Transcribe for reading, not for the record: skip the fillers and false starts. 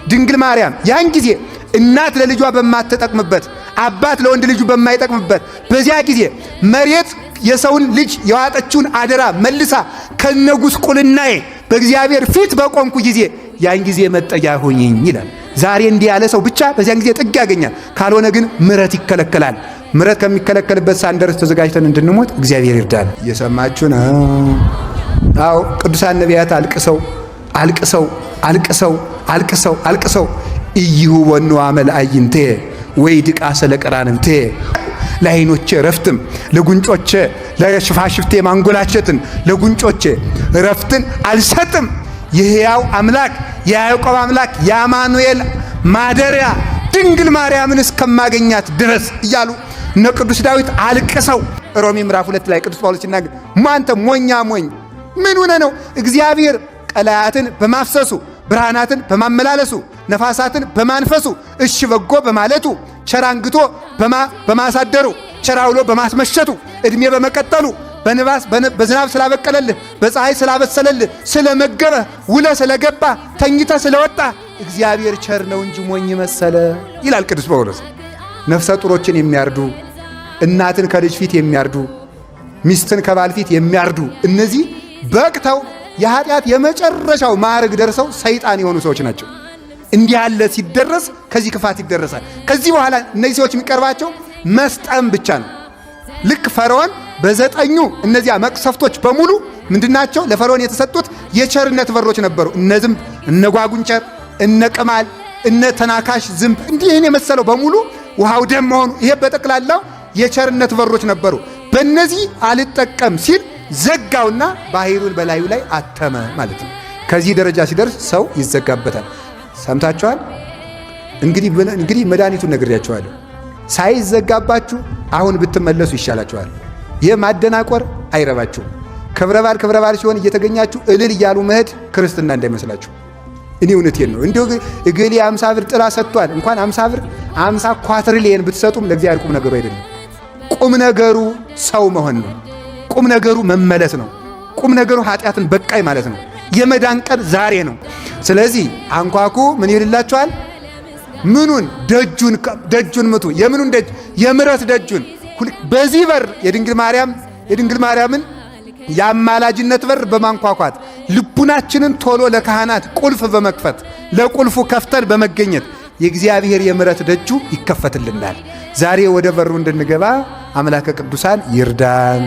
ድንግል ማርያም ያን ጊዜ እናት ለልጇ በማትጠቅምበት አባት ለወንድ ልጁ በማይጠቅምበት በዚያ ጊዜ መሬት የሰውን ልጅ የዋጠችውን አደራ መልሳ ከነጉስቁልናዬ በእግዚአብሔር ፊት በቆምኩ ጊዜ ያን ጊዜ መጠጊያ ሆኝኝ ይላል። ዛሬ እንዲህ ያለ ሰው ብቻ በዚያን ጊዜ ጥግ ያገኛል። ካልሆነ ግን ምሕረት ይከለከላል። ምሕረት ከሚከለከልበት ሳንደርስ ተዘጋጅተን እንድንሞት እግዚአብሔር ይርዳል። እየሰማችሁ ነው? አዎ ቅዱሳን ነቢያት አልቅሰው ኢይሁ ወኑ አመልአይንቴ ወይ ድቃ ሰለቀራንምቴ ለዓይኖቼ ረፍትም ለጉንጮቼ ለሽፋሽፍቴ ማንጎላቸትን ለጉንጮቼ ረፍትን አልሰጥም የሕያው አምላክ የያዕቆብ አምላክ የአማኑኤል ማደሪያ ድንግል ማርያምን እስከማገኛት ድረስ እያሉ እነ ቅዱስ ዳዊት አልቅሰው ሮሜ ምዕራፍ 2 ላይ ቅዱስ ጳውሎስ ሲናገር ማንተ ሞኛ ሞኝ ምን ሆነ ነው እግዚአብሔር ቀላያትን በማፍሰሱ ብርሃናትን በማመላለሱ ነፋሳትን በማንፈሱ እሺ በጎ በማለቱ ቸራንግቶ በማሳደሩ ቸራውሎ በማስመሸቱ እድሜ በመቀጠሉ በዝናብ ስላበቀለልህ በፀሐይ ስላበሰለልህ ስለመገበህ ውለ ስለገባ ተኝተ ስለወጣ እግዚአብሔር ቸር ነው እንጂ ሞኝ መሰለ ይላል ቅዱስ ጳውሎስ። ነፍሰ ጡሮችን የሚያርዱ እናትን ከልጅ ፊት የሚያርዱ ሚስትን ከባል ፊት የሚያርዱ እነዚህ በቅተው የኃጢአት የመጨረሻው ማዕረግ ደርሰው ሰይጣን የሆኑ ሰዎች ናቸው። እንዲህ ያለ ሲደረስ ከዚህ ክፋት ይደረሳል። ከዚህ በኋላ እነዚህ ሰዎች የሚቀርባቸው መስጠም ብቻ ነው። ልክ ፈርዖን በዘጠኙ እነዚያ መቅሰፍቶች በሙሉ ምንድናቸው? ለፈርዖን የተሰጡት የቸርነት በሮች ነበሩ። እነ ዝንብ፣ እነ ጓጉንቸር፣ እነ ቅማል፣ እነ ተናካሽ ዝንብ እንዲህን የመሰለው በሙሉ ውሃው ደም መሆኑ ይሄ በጠቅላላው የቸርነት በሮች ነበሩ። በእነዚህ አልጠቀም ሲል ዘጋውና ባህሩን በላዩ ላይ አተመ ማለት ነው። ከዚህ ደረጃ ሲደርስ ሰው ይዘጋበታል። ሰምታችኋል። እንግዲህ መድኃኒቱን ነግሬያችኋለሁ። ሳይዘጋባችሁ አሁን ብትመለሱ ይሻላችኋል። ይህ ማደናቆር አይረባችሁም። ክብረ በዓል ሲሆን እየተገኛችሁ እልል እያሉ መሄድ ክርስትና እንዳይመስላችሁ። እኔ እውነቴን ነው። እንዲሁ እገሌ 50 ብር ጥላ ሰጥቷል። እንኳን 50 ብር 50 ኳትሪሊየን ብትሰጡም ለእግዚአብሔር ቁም ነገሩ አይደለም። ቁም ነገሩ ሰው መሆን ነው። ቁም ነገሩ መመለስ ነው። ቁም ነገሩ ኃጢአትን በቃይ ማለት ነው። የመዳን ቀን ዛሬ ነው። ስለዚህ አንኳኩ ምን ይልላችኋል? ምኑን? ደጁን ምቱ። የምኑን ደጅ? የምሕረት ደጁን። በዚህ በር የድንግል ማርያምን የአማላጅነት በር በማንኳኳት ልቡናችንን ቶሎ ለካህናት ቁልፍ በመክፈት ለቁልፉ ከፍተን በመገኘት የእግዚአብሔር የምሕረት ደጁ ይከፈትልናል። ዛሬ ወደ በሩ እንድንገባ አምላከ ቅዱሳን ይርዳን።